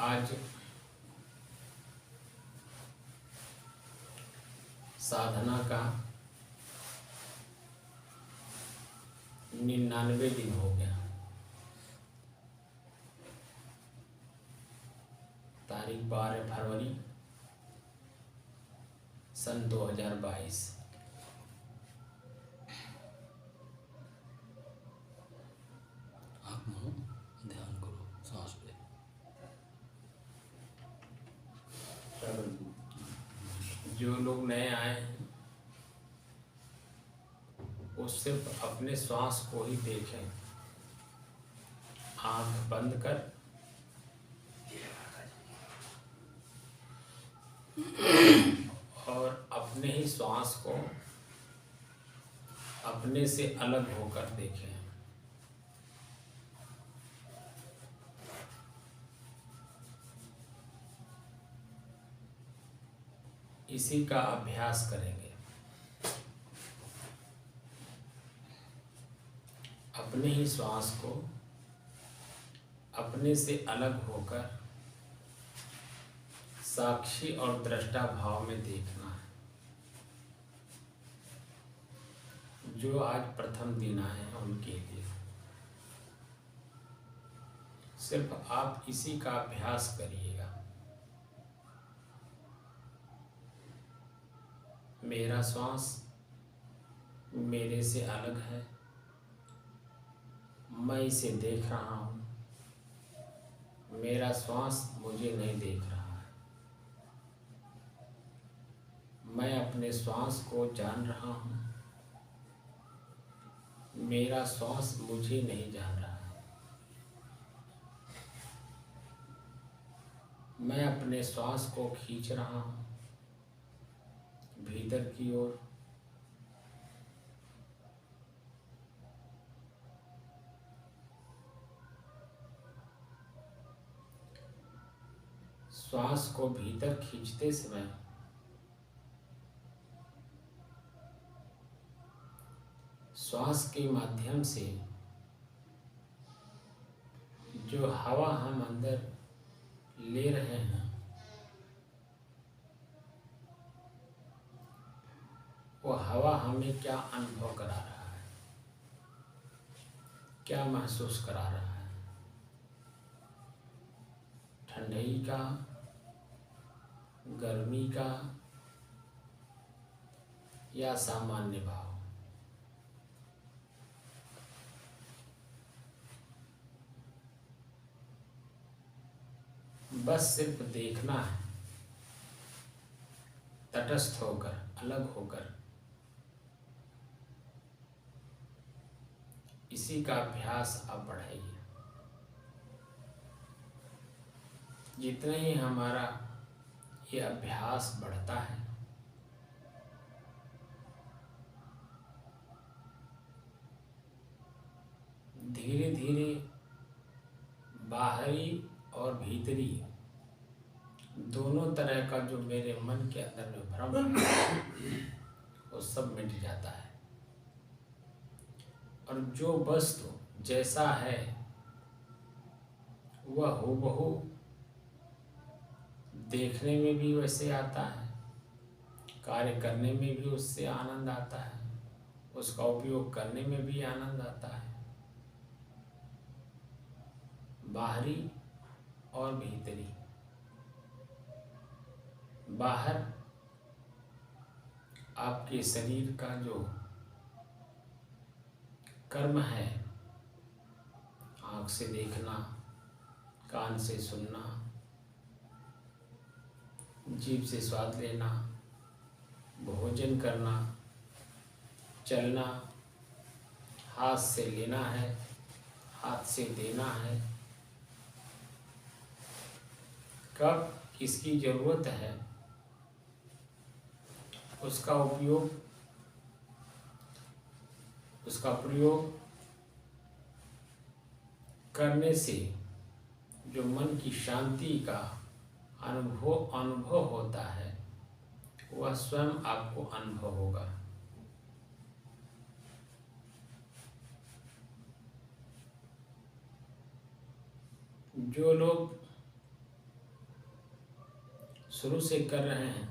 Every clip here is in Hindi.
आज साधना का 99 दिन हो गया। तारीख 12 फरवरी सन 2022। ध्यान करो सांस पे। जो लोग नए आए हैं वो सिर्फ अपने श्वास को ही देखें, आंख बंद कर और अपने ही श्वास को अपने से अलग होकर देखें। इसी का अभ्यास करेंगे। अपने ही श्वास को अपने से अलग होकर साक्षी और दृष्टा भाव में देखना है। जो आज प्रथम दिन आए हैं उनके लिए सिर्फ आप इसी का अभ्यास करिएगा। मेरा श्वास मेरे से अलग है, मैं इसे देख रहा हूँ। मेरा श्वास मुझे नहीं देख रहा है। मैं अपने श्वास को जान रहा हूँ। मेरा श्वास मुझे नहीं जान रहा है। मैं अपने श्वास को खींच रहा हूँ भीतर की ओर। श्वास को भीतर खींचते समय श्वास के माध्यम से जो हवा हम अंदर ले रहे हैं वो हवा हमें क्या अनुभव करा रहा है, क्या महसूस करा रहा है। ठंडाई का, गर्मी का या सामान्य भाव। बस सिर्फ देखना है, तटस्थ होकर, अलग होकर। इसी का अभ्यास आप बढ़ाइए। जितना ही हमारा ये अभ्यास बढ़ता है धीरे धीरे बाहरी और भीतरी दोनों तरह का जो मेरे मन के अंदर में भ्रम है वो सब मिट जाता है। और जो वस्तु जैसा है वह हूबहू देखने में भी वैसे आता है, कार्य करने में भी उससे आनंद आता है, उसका उपयोग करने में भी आनंद आता है। बाहरी और भीतरी। बाहर आपके शरीर का जो कर्म है, आँख से देखना, कान से सुनना, जीभ से स्वाद लेना, भोजन करना, चलना, हाथ से लेना है, हाथ से देना है, कब किसकी जरूरत है उसका उपयोग, उसका प्रयोग करने से जो मन की शांति का अनुभव होता है वह स्वयं आपको अनुभव होगा। जो लोग शुरू से कर रहे हैं,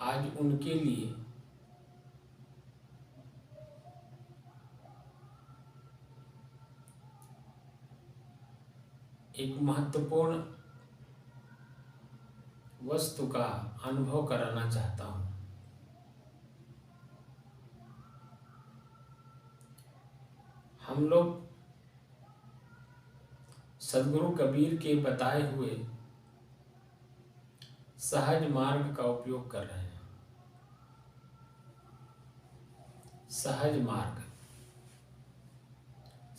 आज उनके लिए एक महत्वपूर्ण वस्तु का अनुभव कराना चाहता हूँ। हम लोग सद्गुरु कबीर के बताए हुए सहज मार्ग का उपयोग कर रहे हैं। सहज मार्ग,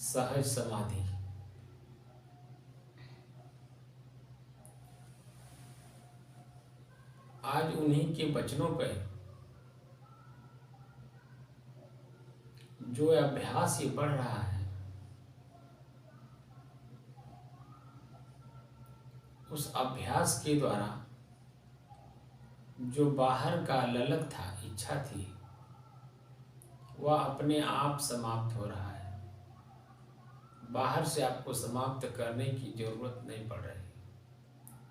सहज समाधि। आज उन्हीं के वचनों पर जो अभ्यास ये बढ़ रहा है, उस अभ्यास के द्वारा जो बाहर का ललक था, इच्छा थी, वह अपने आप समाप्त हो रहा है। बाहर से आपको समाप्त करने की जरूरत नहीं पड़ रही,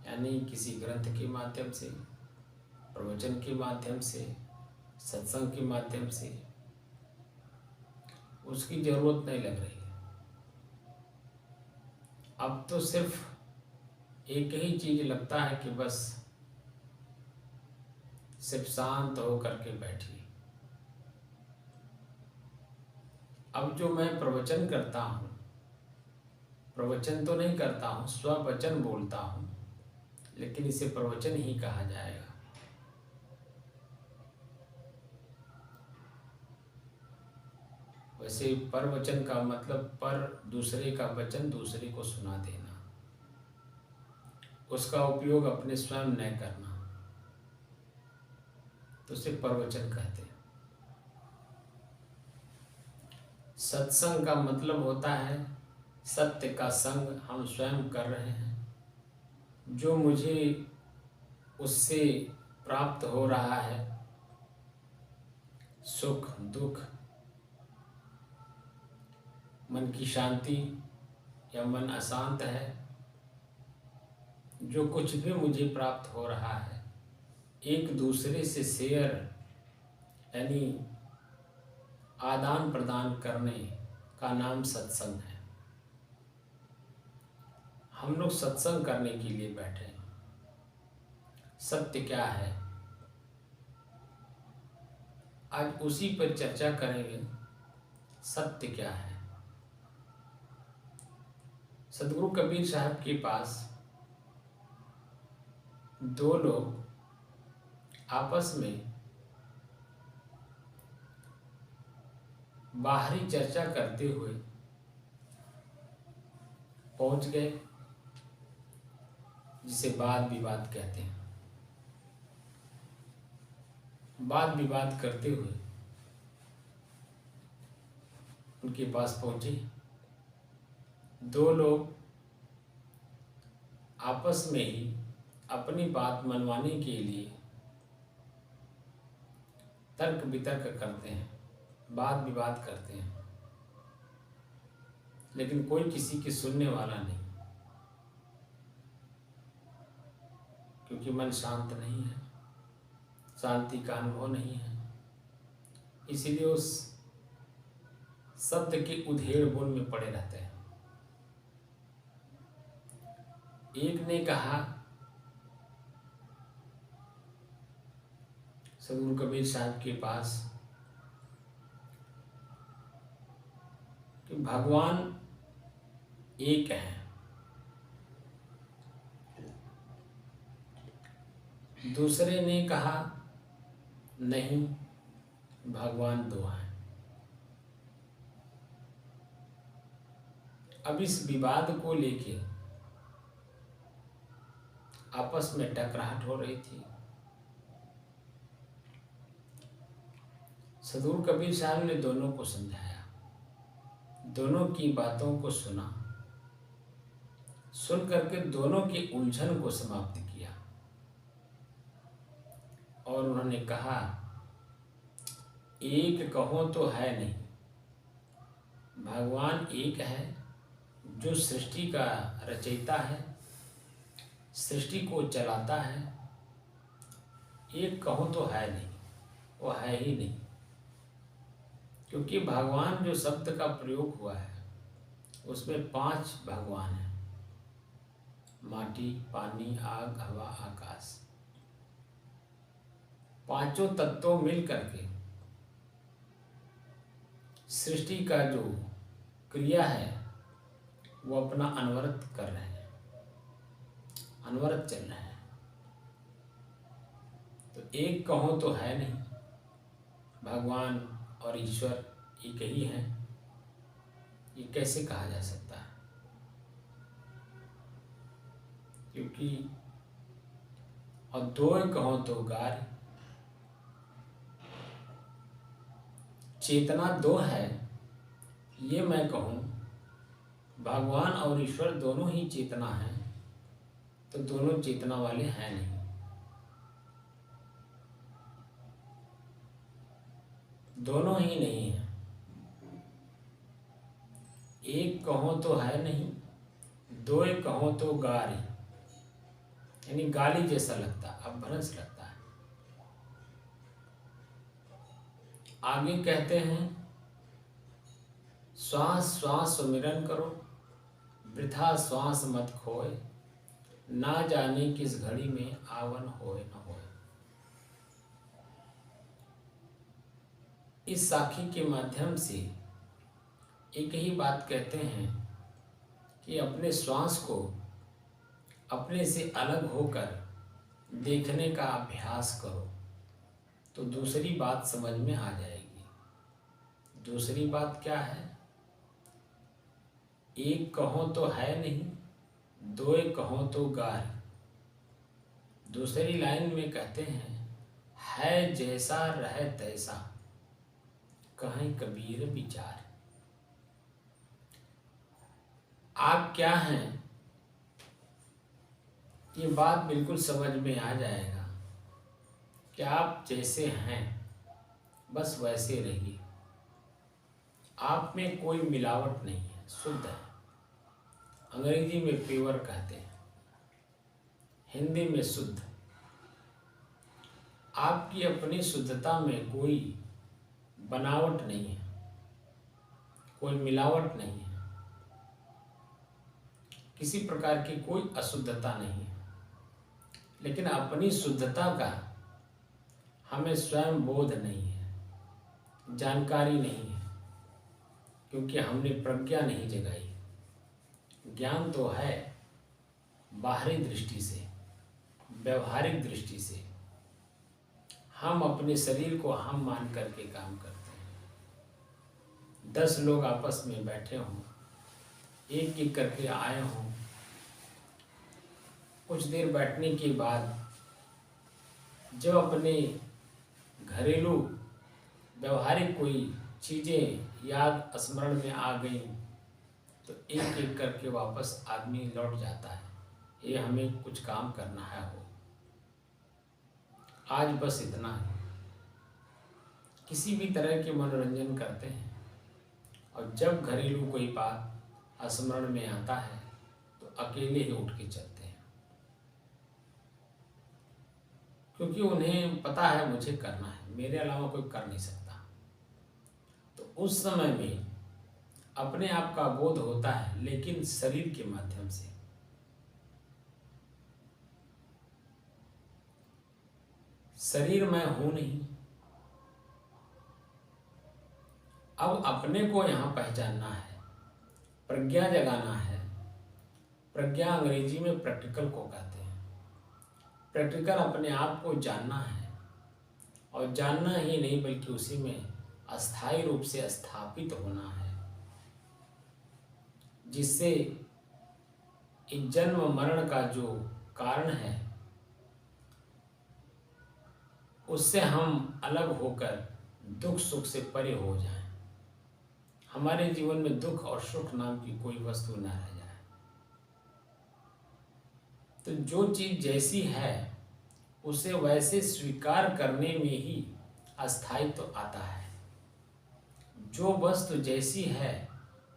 यानी किसी ग्रंथ के माध्यम से, प्रवचन के माध्यम से, सत्संग के माध्यम से उसकी जरूरत नहीं लग रही है। अब तो सिर्फ एक ही चीज लगता है कि बस सिर्फ शांत होकर के बैठिए। अब जो मैं प्रवचन करता हूँ, प्रवचन तो नहीं करता हूँ, स्ववचन बोलता हूँ, लेकिन इसे प्रवचन ही कहा जाएगा। वैसे परवचन का मतलब पर दूसरे का वचन दूसरे को सुना देना, उसका उपयोग अपने स्वयं न करना, तो उसे परवचन कहते हैं। सत्संग का मतलब होता है सत्य का संग हम स्वयं कर रहे हैं, जो मुझे उससे प्राप्त हो रहा है, सुख दुख, मन की शांति या मन अशांत है, जो कुछ भी मुझे प्राप्त हो रहा है, एक दूसरे से शेयर यानी आदान प्रदान करने का नाम सत्संग है। हम लोग सत्संग करने के लिए बैठे हैं। सत्य क्या है, आज उसी पर चर्चा करेंगे। सत्य क्या है? सद्गुरु कबीर साहब के पास दो लोग आपस में बाहरी चर्चा करते हुए पहुंच गए, जिसे वाद विवाद कहते हैं। वाद विवाद करते हुए उनके पास पहुंचे। दो लोग आपस में ही अपनी बात मनवाने के लिए तर्क वितर्क करते हैं, वाद विवाद करते हैं, लेकिन कोई किसी की सुनने वाला नहीं, क्योंकि मन शांत नहीं है, शांति का अनुभव नहीं है। इसीलिए उस शब्द के उधेड़-बुन में पड़े रहते हैं। एक ने कहा सद्गुरु कबीर साहब के पास कि भगवान एक है। दूसरे ने कहा नहीं, भगवान दो हैं। अब इस विवाद को लेके आपस में टकराहट हो रही थी। सद्गुरु कबीर साहब ने दोनों को समझाया, दोनों की बातों को सुना, सुन करके दोनों की उलझन को समाप्त किया और उन्होंने कहा, एक कहो तो है नहीं, भगवान एक है, जो सृष्टि का रचयिता है, सृष्टि को चलाता है, एक कहूँ तो है नहीं, वो है ही नहीं। क्योंकि भगवान जो शब्द का प्रयोग हुआ है उसमें 5 भगवान हैं, माटी, पानी, आग, हवा, आकाश। पांचों तत्वों मिल करके सृष्टि का जो क्रिया है वो अपना अनवरत कर रहे हैं, अनवरत चल रहे हैं। तो एक कहो तो है नहीं, भगवान और ईश्वर एक ही हैं, ये कैसे कहा जा सकता है? क्योंकि और दो कहो तो गार, चेतना दो है ये मैं कहूँ, भगवान और ईश्वर दोनों ही चेतना हैं, तो दोनों चेतना वाले हैं नहीं। दोनों ही नहीं है। एक कहो तो है नहीं, दो कहो तो गारी, यानी गाली जैसा लगता है, अपभ्रंश लगता है। आगे कहते हैं श्वास श्वास सुमिरन करो, वृथा श्वास मत खोए, ना जाने किस घड़ी में आवन होए न होए। इस साखी के माध्यम से एक ही बात कहते हैं कि अपने श्वास को अपने से अलग होकर देखने का अभ्यास करो, तो दूसरी बात समझ में आ जाएगी। दूसरी बात क्या है? एक कहो तो है नहीं, दो कहो तो गार। दूसरी लाइन में कहते हैं है जैसा रहे तैसा, कहीं कबीर विचार। आप क्या हैं ये बात बिल्कुल समझ में आ जाएगा कि आप जैसे हैं बस वैसे रहिए। आप में कोई मिलावट नहीं है, शुद्ध है। अंग्रेजी में प्योर कहते हैं, हिंदी में शुद्ध। आपकी अपनी शुद्धता में कोई बनावट नहीं है, कोई मिलावट नहीं है, किसी प्रकार की कोई अशुद्धता नहीं है। लेकिन अपनी शुद्धता का हमें स्वयं बोध नहीं है, जानकारी नहीं है, क्योंकि हमने प्रज्ञा नहीं जगाई। ज्ञान तो है बाहरी दृष्टि से, व्यवहारिक दृष्टि से। हम अपने शरीर को हम मान करके काम करते हैं। 10 लोग आपस में बैठे हों, एक एक करके आए हों, कुछ देर बैठने के बाद जब अपने घरेलू व्यवहारिक कोई चीज़ें याद स्मरण में आ गई तो एक एक करके वापस आदमी लौट जाता है, ये हमें कुछ काम करना है। हो आज बस इतना है। किसी भी तरह के मनोरंजन करते हैं और जब घरेलू कोई बात स्मरण में आता है तो अकेले ही उठ के चलते हैं, क्योंकि उन्हें पता है मुझे करना है, मेरे अलावा कोई कर नहीं सकता। तो उस समय में अपने आप का बोध होता है, लेकिन शरीर के माध्यम से। शरीर मैं हूं नहीं। अब अपने को यहां पहचानना है, प्रज्ञा जगाना है। प्रज्ञा अंग्रेजी में प्रैक्टिकल को कहते हैं। प्रैक्टिकल अपने आप को जानना है, और जानना ही नहीं बल्कि उसी में अस्थायी रूप से स्थापित होना है, जिससे एक जन्म मरण का जो कारण है उससे हम अलग होकर दुख सुख से परे हो जाएं। हमारे जीवन में दुख और सुख नाम की कोई वस्तु न रह जाए। तो जो चीज जैसी है उसे वैसे स्वीकार करने में ही अस्थायित्व तो आता है। जो वस्तु जैसी है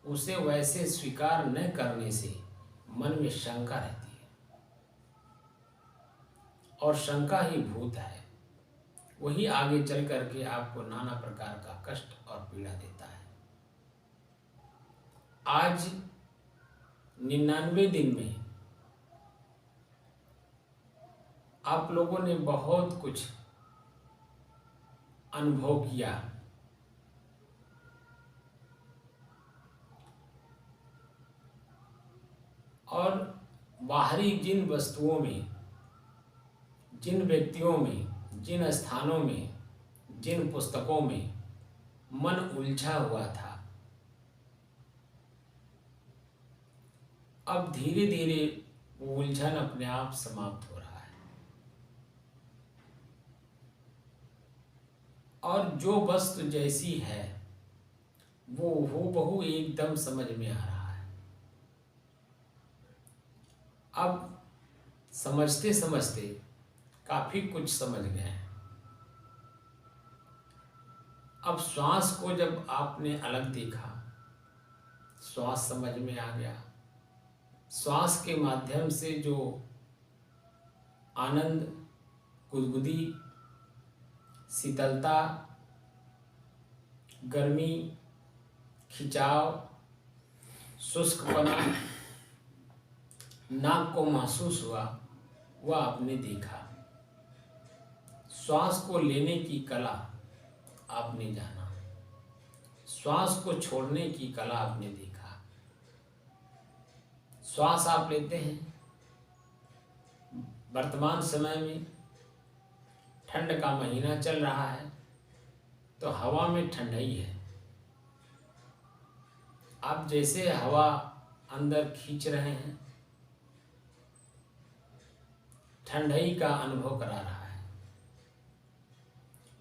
उसे वैसे स्वीकार न करने से मन में शंका रहती है। और शंका ही भूत है, वही आगे चल करके आपको नाना प्रकार का कष्ट और पीड़ा देता है। आज 99 दिन में आप लोगों ने बहुत कुछ अनुभव किया, और बाहरी जिन वस्तुओं में, जिन व्यक्तियों में, जिन स्थानों में, जिन पुस्तकों में मन उलझा हुआ था, अब धीरे धीरे वो उलझन अपने आप समाप्त हो रहा है, और जो वस्तु जैसी है वो हूबहू एकदम समझ में आ रहा है। अब समझते समझते काफी कुछ समझ गए हैं। अब श्वास को जब आपने अलग देखा, श्वास समझ में आ गया, श्वास के माध्यम से जो आनंद, गुदगुदी, शीतलता, गर्मी, खिंचाव, शुष्कपना नाक को महसूस हुआ, वह आपने देखा। श्वास को लेने की कला आपने जाना, श्वास को छोड़ने की कला आपने देखा। श्वास आप लेते हैं, वर्तमान समय में ठंड का महीना चल रहा है तो हवा में ठंडाई है। आप जैसे हवा अंदर खींच रहे हैं, ठंडाई का अनुभव करा रहा है,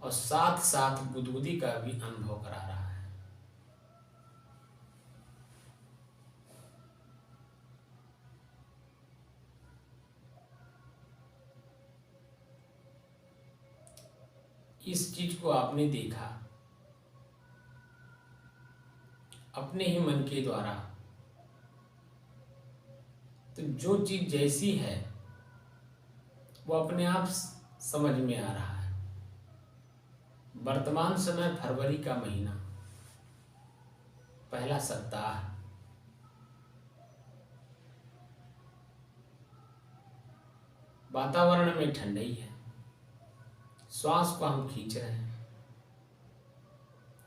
और साथ साथ गुदगुदी का भी अनुभव करा रहा है। इस चीज को आपने देखा अपने ही मन के द्वारा, तो जो चीज जैसी है वो अपने आप समझ में आ रहा है। वर्तमान समय फरवरी का महीना, पहला सप्ताह, वातावरण में ठंडाई है, श्वास को हम खींच रहे हैं,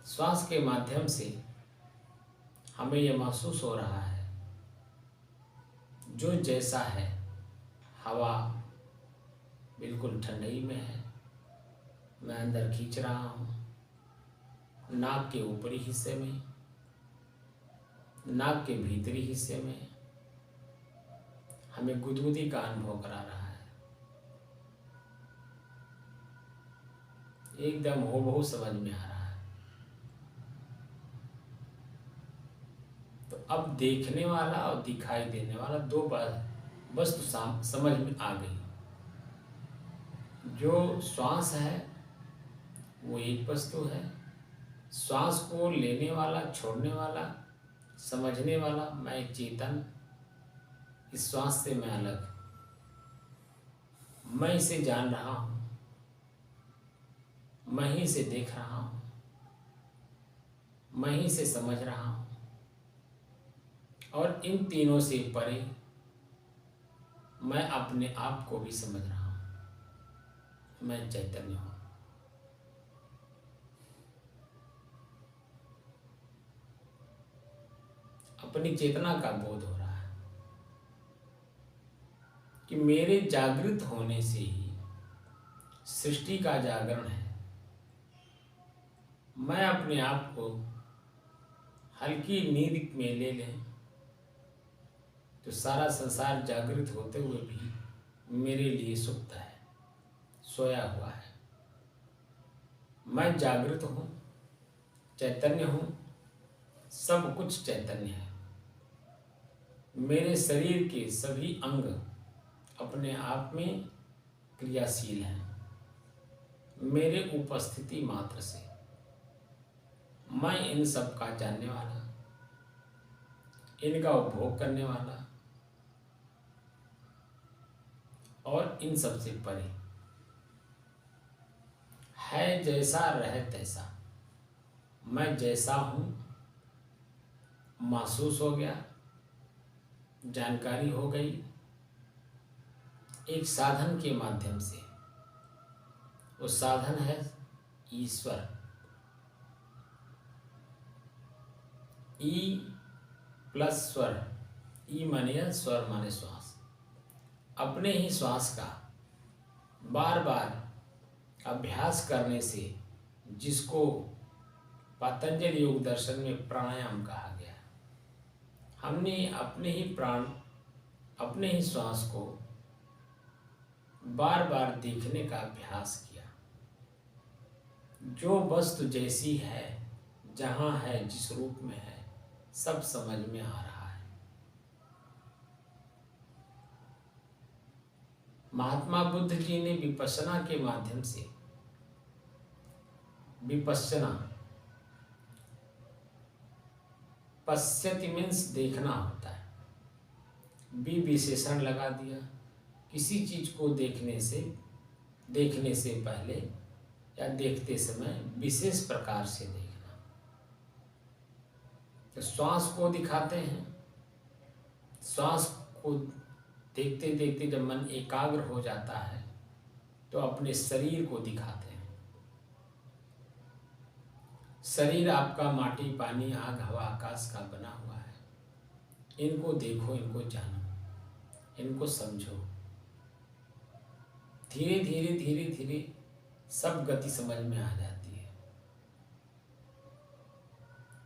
श्वास के माध्यम से हमें यह महसूस हो रहा है जो जैसा है, हवा बिल्कुल ठंडाई में है, मैं अंदर खींच रहा हूँ, नाक के ऊपरी हिस्से में, नाक के भीतरी हिस्से में हमें गुदगुदी का अनुभव करा रहा है। एकदम हूबहू समझ में आ रहा है। तो अब देखने वाला और दिखाई देने वाला दो वस्तु समझ में आ गई। जो श्वास है वो एक वस्तु है, श्वास को लेने वाला, छोड़ने वाला, समझने वाला मैं चेतन, इस श्वास से मैं अलग, मैं इसे जान रहा हूं, मैं ही इसे देख रहा हूं, मैं ही इसे समझ रहा हूं, और इन तीनों से परे मैं अपने आप को भी समझ रहा हूं, मैं चैतन्य हूं। अपनी चेतना का बोध हो रहा है कि मेरे जागृत होने से ही सृष्टि का जागरण है। मैं अपने आप को हल्की नींद में ले लें तो सारा संसार जागृत होते हुए भी मेरे लिए सुप्त है, सोया हुआ है। मैं जागृत हूँ, चैतन्य हूँ, सब कुछ चैतन्य है। मेरे शरीर के सभी अंग अपने आप में क्रियाशील हैं। मेरे उपस्थिति मात्र से मैं इन सब का जानने वाला, इनका उपभोग करने वाला और इन सब से परे है जैसा रहे तैसा, मैं जैसा हूँ महसूस हो गया, जानकारी हो गई एक साधन के माध्यम से। वो साधन है ईश्वर। ई प्लस स्वर, ई माने स्वर माने श्वास। अपने ही श्वास का बार बार अभ्यास करने से, जिसको पतंजलि योग दर्शन में प्राणायाम कहा गया है, हमने अपने ही प्राण, अपने ही श्वास को बार बार देखने का अभ्यास किया। जो वस्तु जैसी है, जहाँ है, जिस रूप में है, सब समझ में आ रहा है। महात्मा बुद्ध जी ने विपश्यना के माध्यम से, विपश्यना पश्यति मीन्स देखना होता है, भी विशेषण लगा दिया। किसी चीज को देखने से पहले या देखते समय विशेष प्रकार से देखना। तो श्वास को दिखाते हैं, श्वास को देखते देखते जब मन एकाग्र हो जाता है तो अपने शरीर को दिखाते हैं। शरीर आपका माटी, पानी, आग, हवा, आकाश का बना हुआ है। इनको देखो, इनको जानो, इनको समझो। धीरे धीरे धीरे धीरे सब गति समझ में आ जाती है।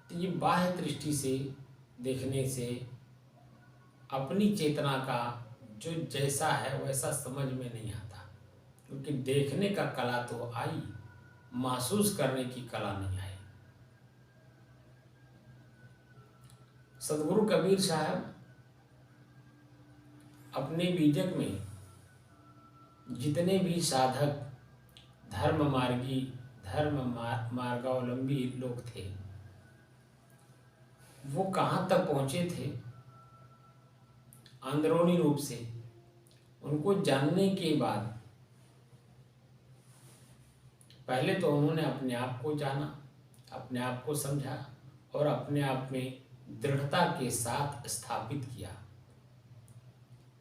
तो ये बाह्य दृष्टि से देखने से अपनी चेतना का जो जैसा है वैसा समझ में नहीं आता, क्योंकि देखने का कला तो आई, महसूस करने की कला नहीं आई। सदगुरु कबीर साहब अपने बीजक में जितने भी साधक, धर्म मार्गी, धर्म मार्गावलंबी लोग थे, वो कहाँ तक पहुँचे थे अंदरूनी रूप से, उनको जानने के बाद पहले तो उन्होंने अपने आप को जाना, अपने आप को समझा और अपने आप में दृढ़ता के साथ स्थापित किया।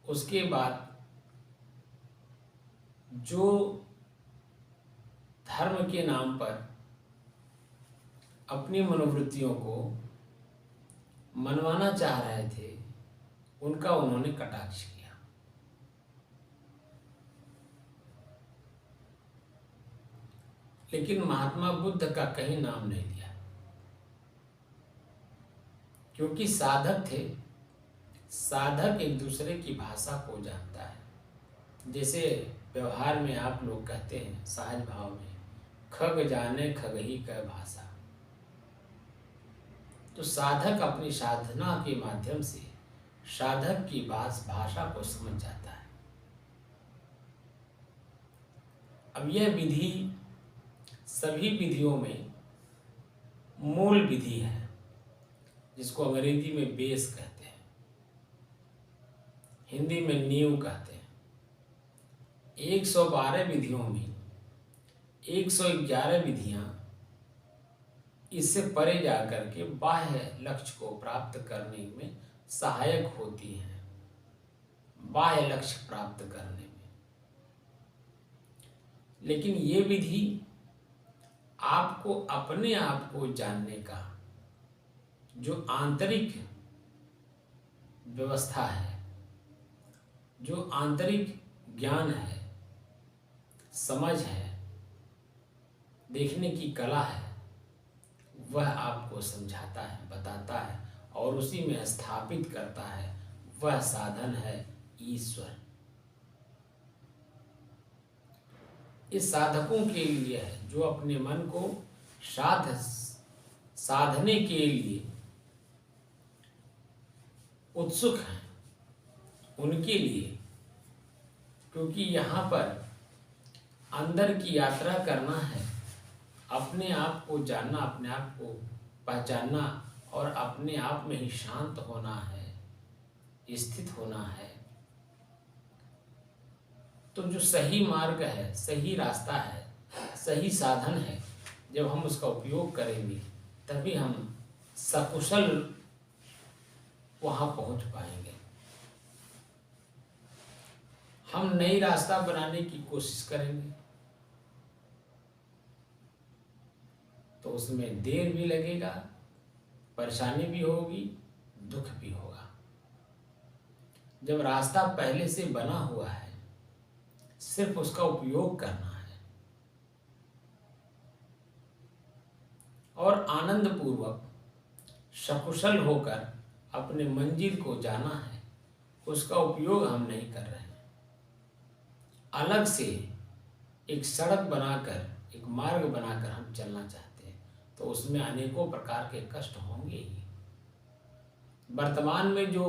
उसके बाद जो धर्म के नाम पर अपनी मनोवृत्तियों को मनवाना चाह रहे थे, उनका उन्होंने कटाक्ष किया। लेकिन महात्मा बुद्ध का कहीं नाम नहीं लिया, क्योंकि साधक थे। साधक एक दूसरे की भाषा को जानता है। जैसे व्यवहार में आप लोग कहते हैं सहज भाव में, खग जाने खग ही कह भाषा। तो साधक अपनी साधना के माध्यम से साधक की भाषा को समझ जाता है। अब यह विधि सभी विधियों में मूल विधि है, जिसको अंग्रेजी में बेस कहते हैं, हिंदी में नींव कहते हैं। 112 विधियों में 111 विधियां इससे परे जाकर के बाह्य लक्ष्य को प्राप्त करने में सहायक होती हैं, बाह्य लक्ष्य प्राप्त करने में। लेकिन ये विधि आपको अपने आप को जानने का जो आंतरिक व्यवस्था है, जो आंतरिक ज्ञान है, समझ है, देखने की कला है, वह आपको समझाता है, बताता है और उसी में स्थापित करता है। वह साधन है ईश्वर। इस साधकों के लिए है जो अपने मन को साधने के लिए उत्सुक हैं, उनके लिए। क्योंकि यहाँ पर अंदर की यात्रा करना है, अपने आप को जानना, अपने आप को पहचानना और अपने आप में ही शांत होना है, स्थित होना है। तो जो सही मार्ग है, सही रास्ता है, सही साधन है। जब हम उसका उपयोग करेंगे तभी हम सकुशल वहाँ पहुँच पाएंगे। हम नई रास्ता बनाने की कोशिश करेंगे तो उसमें देर भी लगेगा, परेशानी भी होगी, दुख भी होगा। जब रास्ता पहले से बना हुआ है, सिर्फ उसका उपयोग करना है और आनंद पूर्वक सकुशल होकर अपने मंजिल को जाना है। उसका उपयोग हम नहीं कर रहे हैं। अलग से एक सड़क बनाकर, एक मार्ग बनाकर हम चलना चाहते हैं तो उसमें अनेकों प्रकार के कष्ट होंगे ही। वर्तमान में जो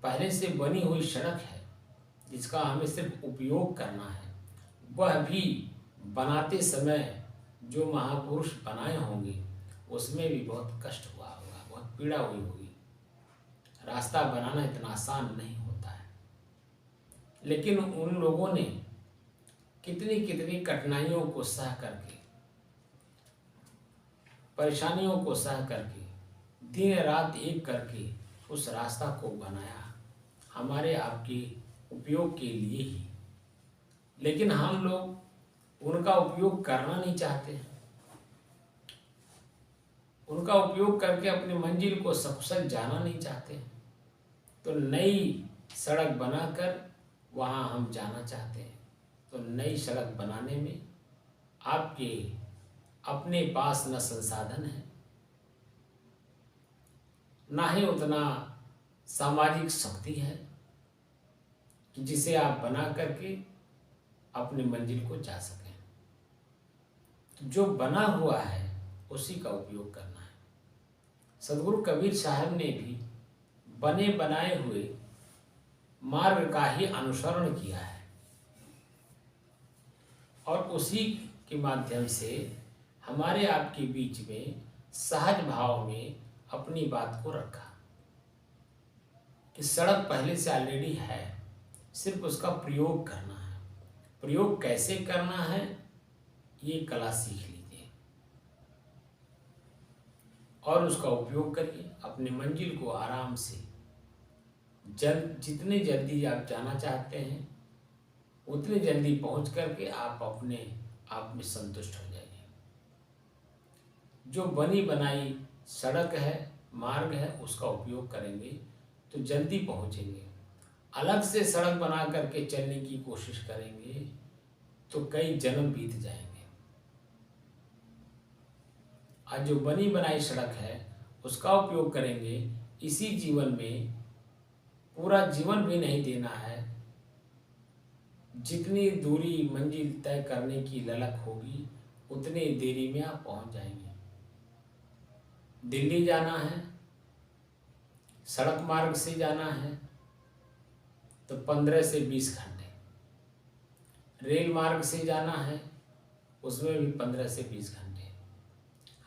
पहले से बनी हुई सड़क है, जिसका हमें सिर्फ उपयोग करना है, वह भी बनाते समय जो महापुरुष बनाए होंगे उसमें भी बहुत कष्ट हुआ होगा, बहुत पीड़ा हुई होगी। रास्ता बनाना इतना आसान नहीं होता है, लेकिन उन लोगों ने कितनी कितनी कठिनाइयों को सह करके, परेशानियों को सह करके, दिन रात एक करके उस रास्ता को बनाया, हमारे आपके उपयोग के लिए ही। लेकिन हम लोग उनका उपयोग करना नहीं चाहते हैं। उनका उपयोग करके अपनी मंजिल को सकुशल जाना नहीं चाहते हैं। तो नई सड़क बनाकर वहाँ हम जाना चाहते हैं। तो नई सड़क बनाने में आपके अपने पास न संसाधन है, ना ही उतना सामाजिक शक्ति है कि जिसे आप बना करके अपनी मंजिल को जा सकें। तो जो बना हुआ है उसी का उपयोग करना है। सदगुरु कबीर साहब ने भी बने बनाए हुए मार्ग का ही अनुसरण किया है और उसी के माध्यम से हमारे आपके बीच में सहज भाव में अपनी बात को रखा कि सड़क पहले से ऑलरेडी है, सिर्फ उसका प्रयोग करना है। प्रयोग कैसे करना है ये कला सीख लीजिए और उसका उपयोग करिए। अपनी मंजिल को आराम से जितने जल्दी आप जाना चाहते हैं उतने जल्दी पहुंच करके आप अपने आप में संतुष्ट हो जाइए। जो बनी बनाई सड़क है, मार्ग है, उसका उपयोग करेंगे तो जल्दी पहुंचेंगे। अलग से सड़क बना करके चलने की कोशिश करेंगे तो कई जन्म बीत जाएंगे। आज जो बनी बनाई सड़क है उसका उपयोग करेंगे। इसी जीवन में पूरा जीवन भी नहीं देना है, जितनी दूरी मंजिल तय करने की ललक होगी उतनी देरी में आप पहुंच जाएंगे। दिल्ली जाना है, सड़क मार्ग से जाना है तो 15 से 20 घंटे। रेल मार्ग से जाना है उसमें भी 15 से 20 घंटे।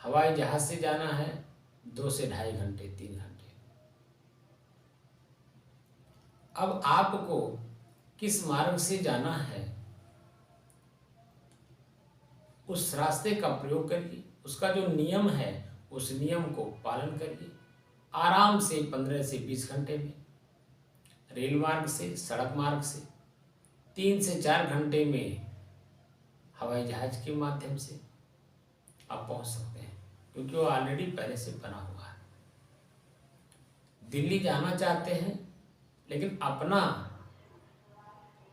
हवाई जहाज से जाना है 2 से 2.5 घंटे, 3 घंटे। अब आपको किस मार्ग से जाना है उस रास्ते का प्रयोग करिए। उसका जो नियम है उस नियम को पालन करिए। आराम से 15 से 20 घंटे में रेल मार्ग से, सड़क मार्ग से 3 से 4 घंटे में हवाई जहाज के माध्यम से आप पहुंच सकते हैं, क्योंकि वो ऑलरेडी पहले से बना हुआ है। दिल्ली जाना चाहते हैं लेकिन अपना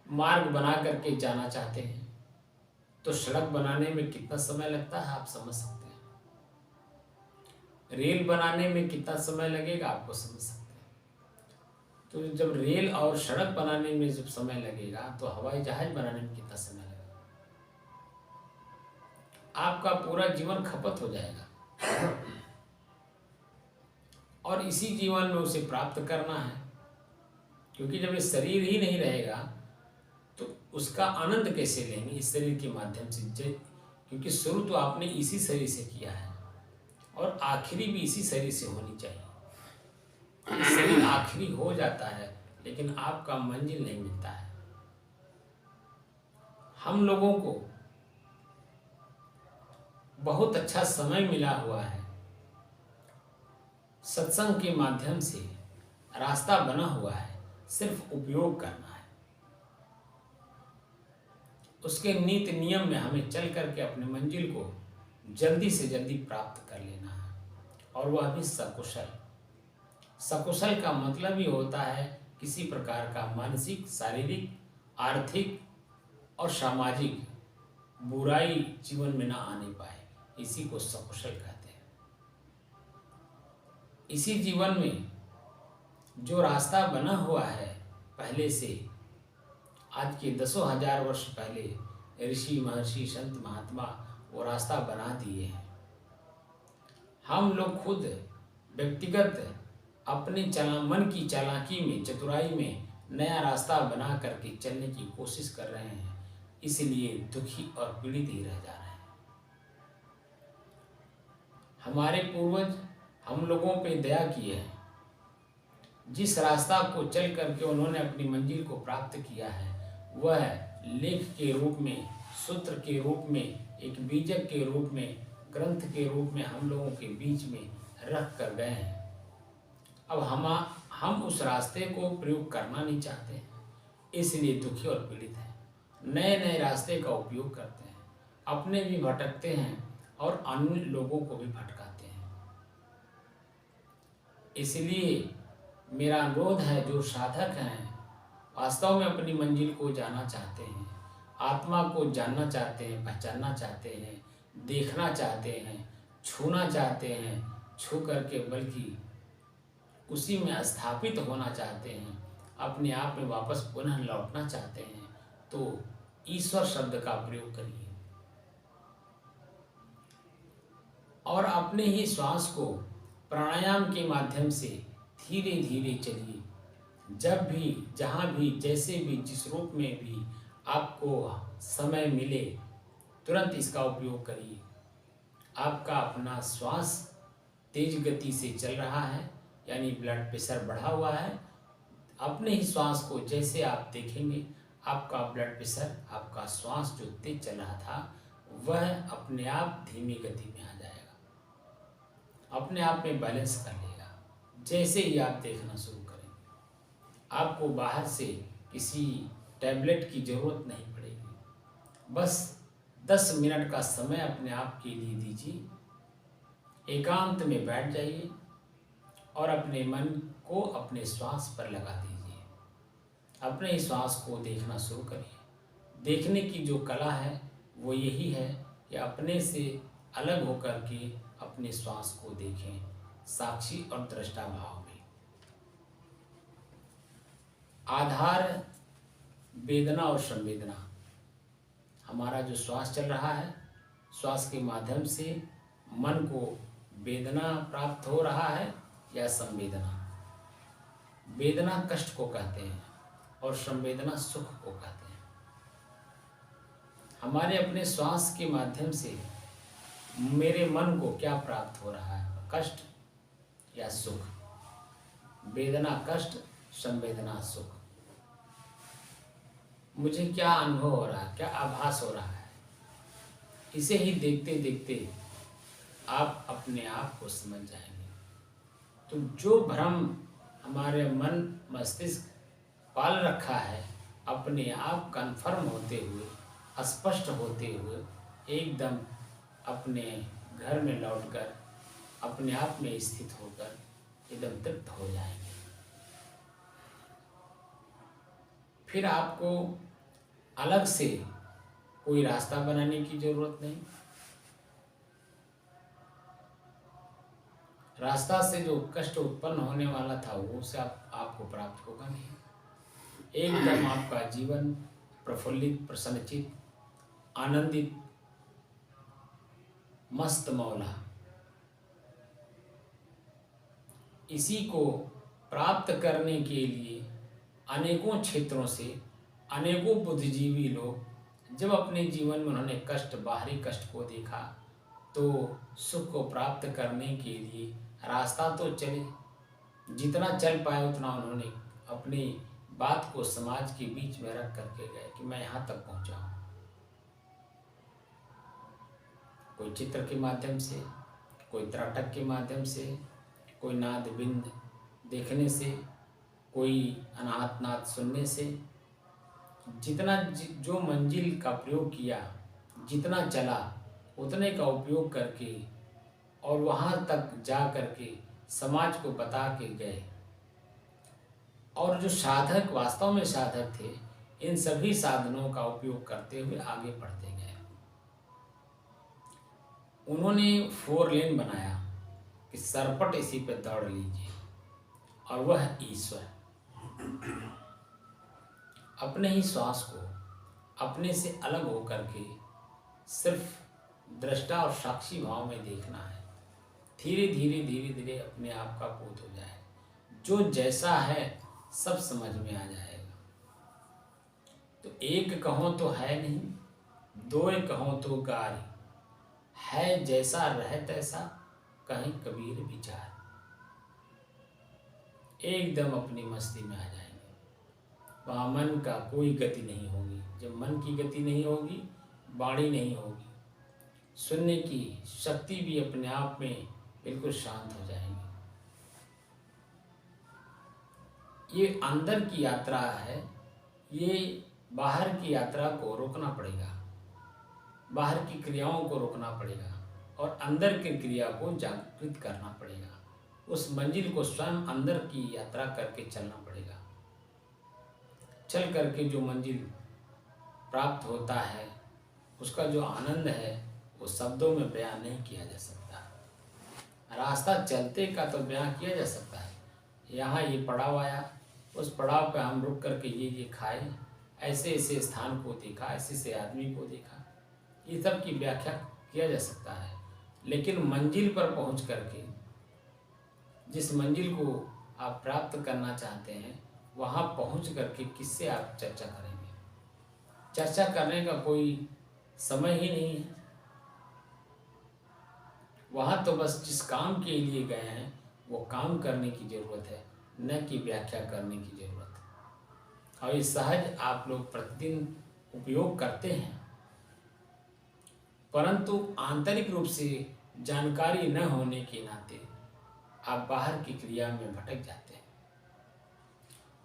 मार्ग बना करके जाना चाहते हैं तो सड़क बनाने में कितना समय लगता है आप समझ सकते हैं। रेल बनाने में कितना समय लगेगा आपको समझ सकते हैं। तो जब रेल और सड़क बनाने में जब समय लगेगा तो हवाई जहाज बनाने में कितना समय लगेगा। आपका पूरा जीवन खपत हो जाएगा और इसी जीवन में उसे प्राप्त करना है, क्योंकि जब ये शरीर ही नहीं रहेगा तो उसका आनंद कैसे लेंगे इस शरीर के माध्यम से। क्योंकि शुरू तो आपने इसी शरीर से किया है और आखिरी भी इसी शरीर से होनी चाहिए। शरीर आखिरी हो जाता है लेकिन आपका मंजिल नहीं मिलता है। हम लोगों को बहुत अच्छा समय मिला हुआ है, सत्संग के माध्यम से रास्ता बना हुआ है, सिर्फ उपयोग करना है। उसके नीति नियम में हमें चल करके अपने मंजिल को जल्दी से जल्दी प्राप्त कर लेना है, और वह भी सकुशल। सकुशल का मतलब ही होता है किसी प्रकार का मानसिक, शारीरिक, आर्थिक और सामाजिक बुराई जीवन में ना आने पाए, इसी को सकुशल कहते हैं। इसी जीवन में जो रास्ता बना हुआ है पहले से, आज के दसों हजार वर्ष पहले ऋषि, महर्षि, संत, महात्मा वो रास्ता बना दिए हैं। हम लोग खुद व्यक्तिगत अपने मन की चालाकी में, चतुराई में नया रास्ता बना करके चलने की कोशिश कर रहे हैं, इसलिए दुखी और पीड़ित ही रह जा रहे हैं। हमारे पूर्वज हम लोगों पे दया किए हैं, जिस रास्ता को चल करके उन्होंने अपनी मंजिल को प्राप्त किया है, वह लेख के रूप में, सूत्र के रूप में, एक बीजक के रूप में, ग्रंथ के रूप में हम लोगों के बीच में रख कर गए हैं। अब हम उस रास्ते को प्रयोग करना नहीं चाहते हैं, इसलिए दुखी और पीड़ित हैं। नए नए रास्ते का उपयोग करते हैं, अपने भी भटकते हैं और अन्य लोगों को भी भटकाते हैं। इसलिए मेरा अनुरोध है, जो साधक हैं, वास्तव में अपनी मंजिल को जाना चाहते हैं, आत्मा को जानना चाहते हैं, पहचानना चाहते हैं, देखना चाहते हैं, छूना चाहते हैं, छू करके बल्कि उसी में स्थापित होना चाहते हैं, अपने आप में वापस पुनः लौटना चाहते हैं, तो ईश्वर शब्द का प्रयोग करिए और अपने ही श्वास को प्राणायाम के माध्यम से धीरे धीरे चलिए। जब भी, जहाँ भी, जैसे भी, जिस रूप में भी आपको समय मिले, तुरंत इसका उपयोग करिए। आपका अपना श्वास तेज गति से चल रहा है, यानी ब्लड प्रेशर बढ़ा हुआ है। अपने ही श्वास को जैसे आप देखेंगे, आपका ब्लड प्रेशर, आपका श्वास जो तेज चल रहा था, वह अपने आप धीमी गति में आ जाएगा, अपने आप में बैलेंस कर लेगा। जैसे ही आप देखना शुरू करेंगे, आपको बाहर से किसी टैबलेट की ज़रूरत नहीं पड़ेगी। बस 10 मिनट का समय अपने आप के लिए दीजिए, एकांत में बैठ जाइए और अपने मन को अपने श्वास पर लगा दीजिए। अपने ही श्वास को देखना शुरू करिए। देखने की जो कला है वो यही है कि अपने से अलग होकर के अपने श्वास को देखें, साक्षी और दृष्टा भाव में। आधार वेदना और संवेदना, हमारा जो श्वास चल रहा है, श्वास के माध्यम से मन को वेदना प्राप्त हो रहा है या संवेदना। वेदना कष्ट को कहते हैं और संवेदना सुख को कहते हैं। हमारे अपने श्वास के माध्यम से मेरे मन को क्या प्राप्त हो रहा है, कष्ट या सुख। वेदना कष्ट, संवेदना सुख। मुझे क्या अनुभव हो रहा है, क्या आभास हो रहा है, इसे ही देखते देखते आप अपने आप को समझ जाएंगे। तो जो भ्रम हमारे मन मस्तिष्क पाल रखा है, अपने आप कन्फर्म होते हुए, स्पष्ट होते हुए, एकदम अपने घर में लौटकर अपने आप में स्थित होकर एकदम तृप्त हो जाएंगे। फिर आपको अलग से कोई रास्ता बनाने की जरूरत नहीं। रास्ता से जो कष्ट उत्पन्न होने वाला था वो से आपको प्राप्त होगा नहीं। एकदम आपका जीवन प्रफुल्लित, प्रसन्नचित, आनंदित, मस्त मौला। इसी को प्राप्त करने के लिए अनेकों क्षेत्रों से अनेकों बुद्धिजीवी लोग जब अपने जीवन में उन्होंने कष्ट, बाहरी कष्ट को देखा, तो सुख को प्राप्त करने के लिए रास्ता तो चले, जितना चल पाए उतना उन्होंने अपनी बात को समाज के बीच में रख करके गए कि मैं यहाँ तक पहुँचा हूँ। कोई चित्र के माध्यम से, कोई त्राटक के माध्यम से, कोई नाद बिंद देखने से, कोई अनाहत नाद सुनने से, जितना जो मंजिल का प्रयोग किया, जितना चला उतने का उपयोग करके और वहाँ तक जा करके समाज को बता के गए। और जो साधक वास्तव में साधक थे, इन सभी साधनों का उपयोग करते हुए आगे बढ़ते गए। उन्होंने 4 लेन बनाया कि सरपट इसी पे दौड़ लीजिए, और वह ईश्वर। अपने ही श्वास को अपने से अलग होकर के सिर्फ दृष्टा और साक्षी भाव में देखना है। धीरे धीरे धीरे धीरे अपने आप का बोध हो जाए, जो जैसा है सब समझ में आ जाएगा। तो एक कहो तो है नहीं, दो कहो तो गारी, है जैसा रह तैसा, कहीं कबीर विचार। एकदम अपनी मस्ती में आ जाएंगे, वहाँ मन का कोई गति नहीं होगी। जब मन की गति नहीं होगी, वाणी नहीं होगी, सुनने की शक्ति भी अपने आप में बिल्कुल शांत हो जाएंगी। ये अंदर की यात्रा है, ये बाहर की यात्रा को रोकना पड़ेगा, बाहर की क्रियाओं को रोकना पड़ेगा और अंदर की क्रिया को जागृत करना पड़ेगा। उस मंजिल को स्वयं अंदर की यात्रा करके चलना पड़ेगा। चल करके जो मंजिल प्राप्त होता है, उसका जो आनंद है, वो शब्दों में बयान नहीं किया जा सकता। रास्ता चलते का तो बयान किया जा सकता है। यहाँ ये पड़ाव आया, उस पड़ाव पे हम रुक करके ये खाए, ऐसे ऐसे स्थान को देखा, ऐसे ऐसे आदमी को देखा, ये सब की व्याख्या किया जा सकता है। लेकिन मंजिल पर पहुँच करके, जिस मंजिल को आप प्राप्त करना चाहते हैं, वहाँ पहुँच करके किससे आप चर्चा करेंगे? चर्चा करने का कोई समय ही नहीं है। वहाँ तो बस जिस काम के लिए गए हैं वो काम करने की ज़रूरत है, न कि व्याख्या करने की ज़रूरत है। और ये सहज आप लोग प्रतिदिन उपयोग करते हैं, परंतु आंतरिक रूप से जानकारी न होने के नाते आप बाहर की क्रिया में भटक जाते हैं।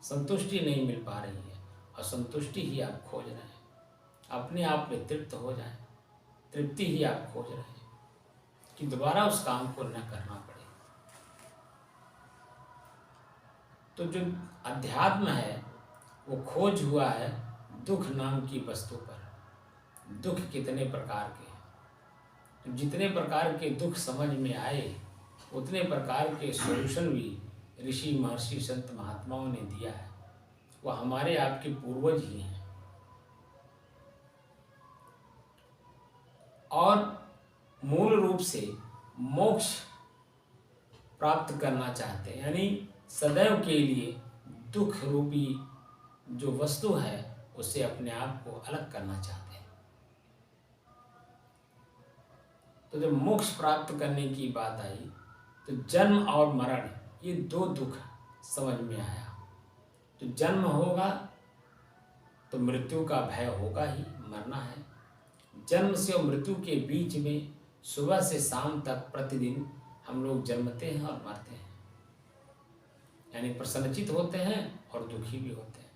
संतुष्टि नहीं मिल पा रही है और संतुष्टि ही आप खोज रहे हैं। अपने आप में तृप्त हो जाए, तृप्ति ही आप खोज रहे हैं कि दोबारा उस काम को न करना पड़े। तो जो अध्यात्म है वो खोज हुआ है दुख नाम की वस्तु पर। दुख कितने प्रकार के हैं, तो जितने प्रकार के दुख समझ में आए उतने प्रकार के सॉल्यूशन भी ऋषि महर्षि संत महात्माओं ने दिया है। वो हमारे आपके पूर्वज ही हैं। और मूल रूप से मोक्ष प्राप्त करना चाहते हैं, यानी सदैव के लिए दुख रूपी जो वस्तु है उससे अपने आप को अलग करना चाहते हैं। तो जब मोक्ष प्राप्त करने की बात आई तो जन्म और मरण ये 2 दुख समझ में आया। तो जन्म होगा तो मृत्यु का भय होगा ही, मरना है। जन्म से और मृत्यु के बीच में सुबह से शाम तक प्रतिदिन हम लोग जन्मते हैं और मरते हैं, यानी प्रसन्नचित होते हैं और दुखी भी होते हैं।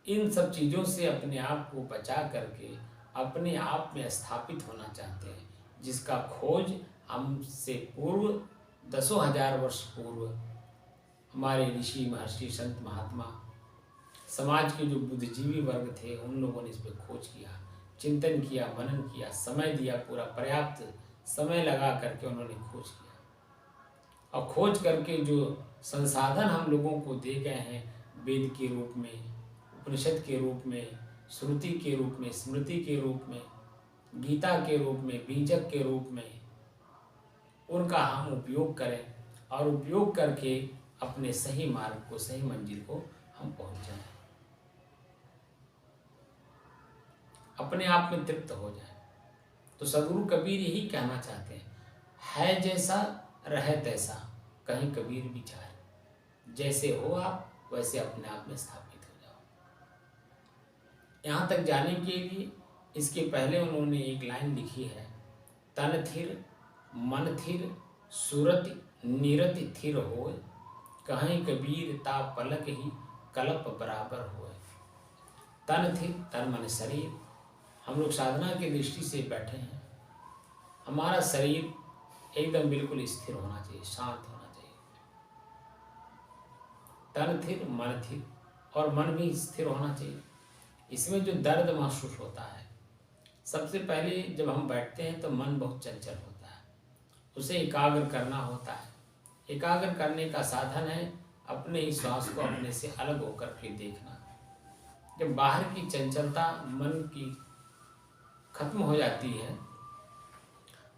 इन सब चीज़ों से अपने आप को बचा करके अपने आप में स्थापित होना चाहते हैं, जिसका खोज हमसे पूर्व 10,000 वर्ष पूर्व हमारे ऋषि महर्षि संत महात्मा समाज के जो बुद्धिजीवी वर्ग थे उन लोगों ने इस पर खोज किया, चिंतन किया, मनन किया, समय दिया, पूरा पर्याप्त समय लगा करके उन्होंने खोज किया। और खोज करके जो संसाधन हम लोगों को दे गए हैं, वेद के रूप में, उपनिषद के रूप में, श्रुति के रूप में, स्मृति के रूप में, गीता के रूप में, बीजक के रूप में, उनका हम उपयोग करें और उपयोग करके अपने सही मार्ग को, सही मंजिल को हम पहुंच जाएं, अपने आप में तृप्त हो जाए। तो सदगुरु कबीर यही कहना चाहते हैं, है जैसा रहे तैसा, कहीं कबीर विचार। जैसे हो आप वैसे अपने आप में स्थापित हो जाओ। यहाँ तक जाने के लिए इसके पहले उन्होंने एक लाइन लिखी है, तन थिर मन थिर सूरत नीरति थिर होय, कहीं कबीर ता पलक ही कलप बराबर होय। तन थिर, तन मन शरीर, हम लोग साधना की दृष्टि से बैठे हैं, हमारा शरीर एकदम बिल्कुल स्थिर होना चाहिए, शांत होना चाहिए। तन थिर मन थिर, और मन भी स्थिर होना चाहिए। इसमें जो दर्द महसूस होता है, सबसे पहले जब हम बैठते हैं तो मन बहुत चंचल होता है, उसे एकाग्र करना होता है। एकाग्र करने का साधन है अपने ही श्वास को अपने से अलग होकर के देखना। जब बाहर की चंचलता मन की खत्म हो जाती है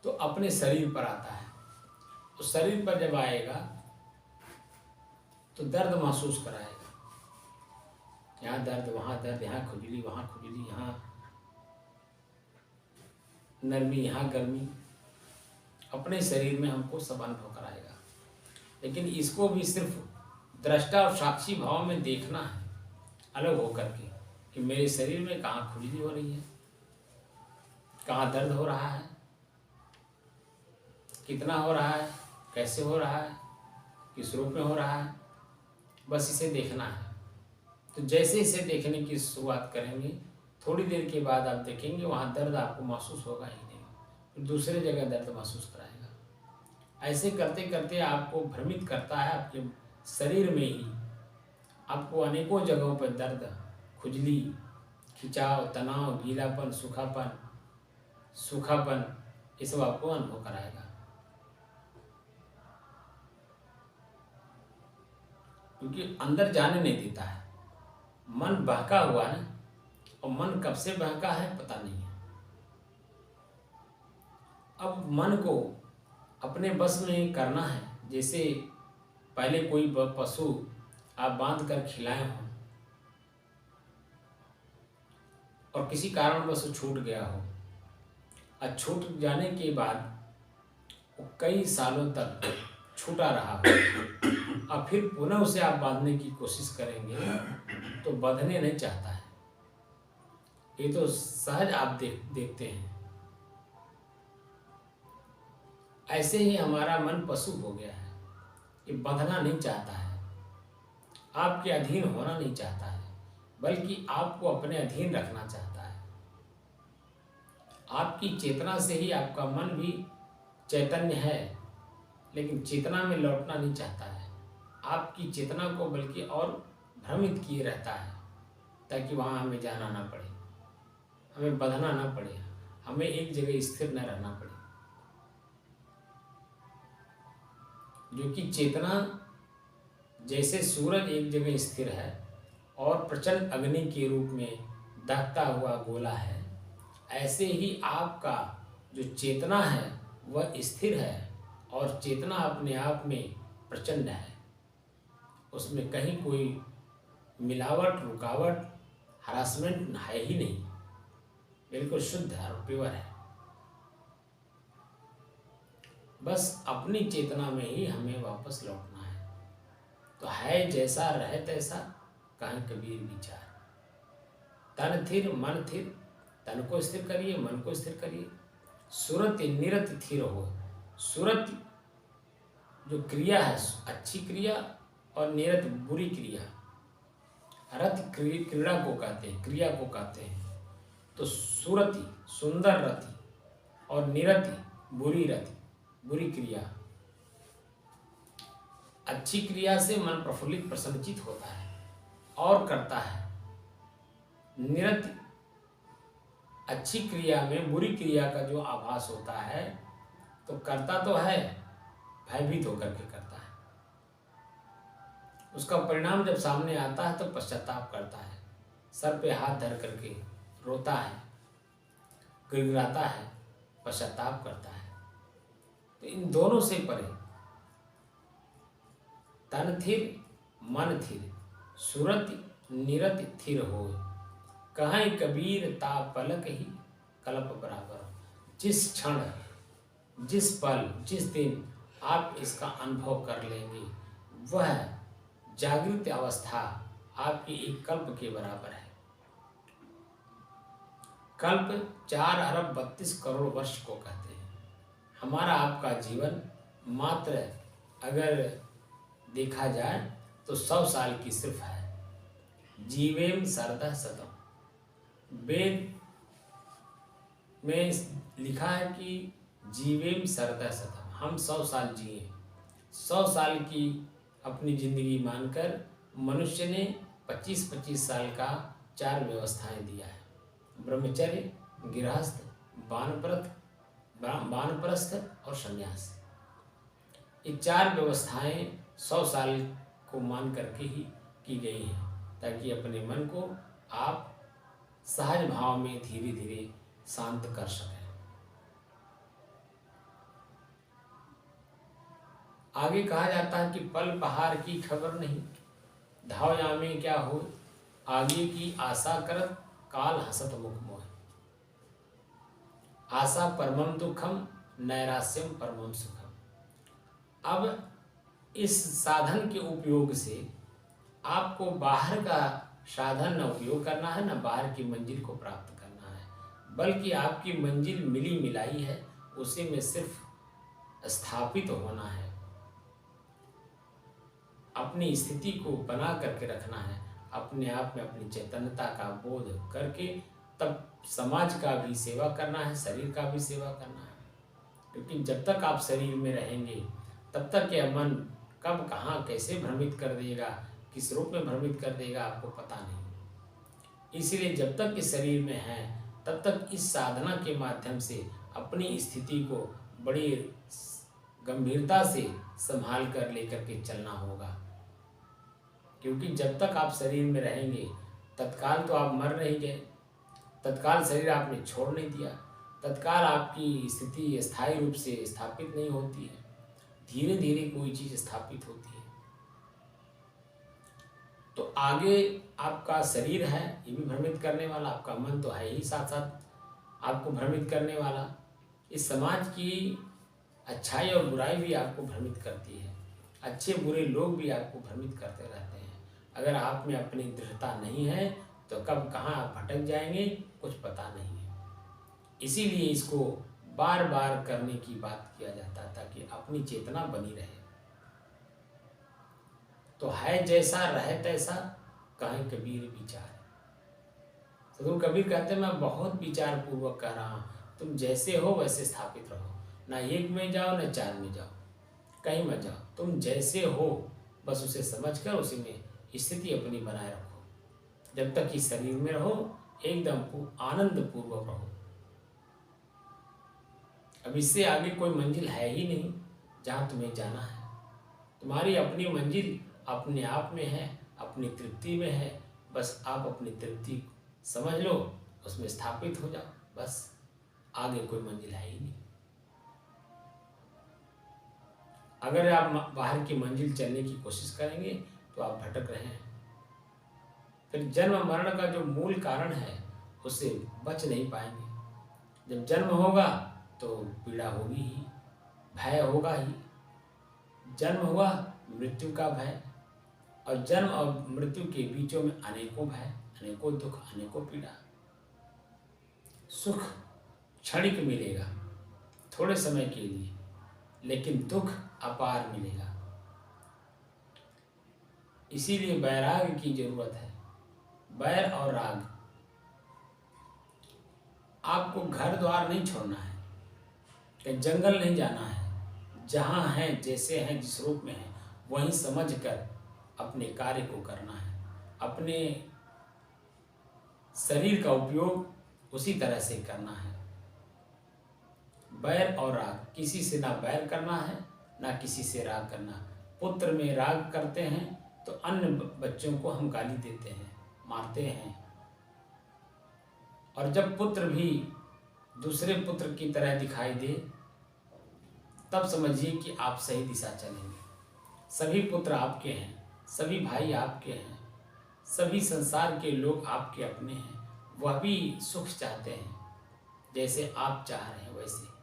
तो अपने शरीर पर आता है। उस शरीर पर जब आएगा तो दर्द महसूस कराएगा, यहाँ दर्द, वहाँ दर्द, यहाँ खुजली, वहाँ खुजली, यहाँ नरमी, यहाँ गर्मी, अपने शरीर में हमको सब अनुभव कराएगा। लेकिन इसको भी सिर्फ दृष्टा और साक्षी भाव में देखना है, अलग होकर के, कि मेरे शरीर में कहाँ खुजली हो रही है, कहाँ दर्द हो रहा है, कितना हो रहा है, कैसे हो रहा है, किस रूप में हो रहा है, बस इसे देखना है। तो जैसे इसे देखने की शुरुआत करेंगे, थोड़ी देर के बाद आप देखेंगे वहाँ दर्द आपको महसूस होगा ही नहीं, फिर दूसरे जगह दर्द महसूस कराएगा। ऐसे करते करते आपको भ्रमित करता है, आपके शरीर में ही आपको अनेकों जगहों पर दर्द, खुजली, खिंचाव, तनाव, गीलापन, सूखापन, ये सब आपको अनुभव कराएगा। क्योंकि अंदर जाने नहीं देता है, मन बहका हुआ है, और मन कब से बहका है पता नहीं है। अब मन को अपने बस में करना है। जैसे पहले कोई पशु आप बांध कर खिलाए हों और किसी कारणवश छूट गया हो, और छूट जाने के बाद वो कई सालों तक छूटा रहा हो, और फिर पुनः उसे आप बांधने की कोशिश करेंगे तो बंधने नहीं चाहता है। ये तो सहज आप देखते हैं। ऐसे ही हमारा मन पशु हो गया है, ये बंधना नहीं चाहता है, आपके अधीन होना नहीं चाहता है, बल्कि आपको अपने अधीन रखना चाहता है। आपकी चेतना से ही आपका मन भी चैतन्य है, लेकिन चेतना में लौटना नहीं चाहता है। आपकी चेतना को बल्कि और भ्रमित किए रहता है, ताकि वहाँ हमें जाना ना पड़े, हमें बंधना ना पड़े, हमें एक जगह स्थिर न रहना पड़े। जो कि चेतना जैसे सूरज एक जगह स्थिर है और प्रचंड अग्नि के रूप में दहकता हुआ गोला है, ऐसे ही आपका जो चेतना है वह स्थिर है, और चेतना अपने आप में प्रचंड है। उसमें कहीं कोई मिलावट, रुकावट, हरासमेंट है ही नहीं, बिल्कुल शुद्ध है और प्योर है। बस अपनी चेतना में ही हमें वापस लौटना है। तो है जैसा रहे तैसा, कहीं कबीर विचार। तन थिर मन थिर, तन को स्थिर करिए, मन को स्थिर करिए। सुरत निरत थिर हो। सुरत जो क्रिया है, अच्छी क्रिया, और निरत बुरी क्रिया। रथ क्रीड़ा को कहते हैं, क्रिया को कहते हैं। तो सुरति सुंदर रति, और निरति बुरी रति, बुरी क्रिया। अच्छी क्रिया से मन प्रफुल्लित प्रसन्नचित होता है और करता है। निरति अच्छी क्रिया में बुरी क्रिया का जो आभास होता है, तो करता तो है, भयभीत होकर के करता है। उसका परिणाम जब सामने आता है तो पश्चाताप करता है, सर पे हाथ धर करके रोता है, गिड़गिड़ाता है, पश्चाताप करता है। तो इन दोनों से परे तन थिर मन थिर, सुरति निरति थिर हो, कहीं कबीर ता पलक ही कल्प बराबर। जिस क्षण, जिस पल, जिस दिन आप इसका अनुभव कर लेंगे, वह जागृत अवस्था आपकी एक कल्प के बराबर है। कल्प 4 अरब 32 करोड़ वर्ष को कहते हैं। हमारा आपका जीवन मात्र अगर देखा जाए तो 100 साल की सिर्फ है। जीवेम सरदा शतम, वेद में लिखा है कि जीवेम सरदा शतम, हम 100 साल जिए। 100 साल की अपनी जिंदगी मानकर मनुष्य ने 25-25 साल का 4 व्यवस्थाएं दिया है। ब्रह्मचर्य, गृहस्थ, वानप्रस्थ और संन्यास। ये 4 व्यवस्थाएं 100 साल को मान करके ही की गई हैं, ताकि अपने मन को आप सहज भाव में धीरे धीरे शांत कर सकें। आगे कहा जाता है कि पल पहाड़ की खबर नहीं, धाव यामे क्या हो, आगे की आशा करत काल हसत मुख मोह। आशा परमम दुखम, नैरास्यम परमम सुखम। अब इस साधन के उपयोग से आपको बाहर का साधन न उपयोग करना है, न बाहर की मंजिल को प्राप्त करना है, बल्कि आपकी मंजिल मिली मिलाई है, उसी में सिर्फ स्थापित होना है। अपनी स्थिति को बना करके रखना है, अपने आप में अपनी चैतन्यता का बोध करके तब समाज का भी सेवा करना है, शरीर का भी सेवा करना है। क्योंकि जब तक आप शरीर में रहेंगे तब तक यह मन कब कहाँ कैसे भ्रमित कर देगा, किस रूप में भ्रमित कर देगा, आपको पता नहीं। इसलिए जब तक इस शरीर में है तब तक इस साधना के माध्यम से अपनी स्थिति को बड़ी गंभीरता से संभाल कर लेकर के चलना होगा। क्योंकि जब तक आप शरीर में रहेंगे तत्काल तो आप मर नहीं गए, तत्काल शरीर आपने छोड़ नहीं दिया, तत्काल आपकी स्थिति स्थायी रूप से स्थापित नहीं होती है, धीरे धीरे कोई चीज़ स्थापित होती है। तो आगे आपका शरीर है ये भी भ्रमित करने वाला, आपका मन तो है ही साथ साथ आपको भ्रमित करने वाला। इस समाज की अच्छाई और बुराई भी आपको भ्रमित करती है, अच्छे बुरे लोग भी आपको भ्रमित करते रहते हैं। अगर आप में अपनी दृढ़ता नहीं है तो कब कहाँ आप भटक जाएंगे कुछ पता नहीं है। इसीलिए इसको बार बार करने की बात किया जाता है ताकि अपनी चेतना बनी रहे। तो है जैसा रहे तैसा, कहें कबीर विचार। सदगुरु कबीर कहते हैं मैं बहुत विचार पूर्वक कह रहा हूँ, तुम जैसे हो वैसे स्थापित रहो, ना 1 में जाओ ना 4 में जाओ, कहीं मत जाओ, तुम जैसे हो बस उसे समझकर उसी में स्थिति अपनी बनाए रखो। जब तक इस शरीर में रहो एकदम आनंद पूर्वक रहो। अब इससे आगे कोई मंजिल है ही नहीं जहाँ तुम्हें जाना है। तुम्हारी अपनी मंजिल अपने आप में है, अपनी तृप्ति में है। बस आप अपनी तृप्ति समझ लो, उसमें स्थापित हो जाओ, बस आगे कोई मंजिल है ही नहीं। अगर आप बाहर की मंजिल चलने की कोशिश करेंगे तो आप भटक रहे हैं। फिर जन्म मरण का जो मूल कारण है उससे बच नहीं पाएंगे। जब जन्म होगा तो पीड़ा होगी ही, भय होगा ही। जन्म हुआ मृत्यु का भय, और जन्म और मृत्यु के बीचों में अनेकों भय, अनेकों दुख, अनेकों पीड़ा। सुख क्षणिक मिलेगा थोड़े समय के लिए, लेकिन दुख अपार मिलेगा। इसीलिए वैराग्य की जरूरत है। वैर और राग। आपको घर द्वार नहीं छोड़ना है, कहीं जंगल नहीं जाना है। जहाँ हैं, जैसे हैं, जिस रूप में हैं वहीं समझकर अपने कार्य को करना है। अपने शरीर का उपयोग उसी तरह से करना है। बैर और राग, किसी से ना बैर करना है ना किसी से राग करना। पुत्र में राग करते हैं तो अन्य बच्चों को हम गाली देते हैं, मारते हैं, और जब पुत्र भी दूसरे पुत्र की तरह दिखाई दे तब समझिए कि आप सही दिशा चलेंगे। सभी पुत्र आपके हैं, सभी भाई आपके हैं, सभी संसार के लोग आपके अपने हैं। वह भी सुख चाहते हैं जैसे आप चाह रहे हैं वैसे।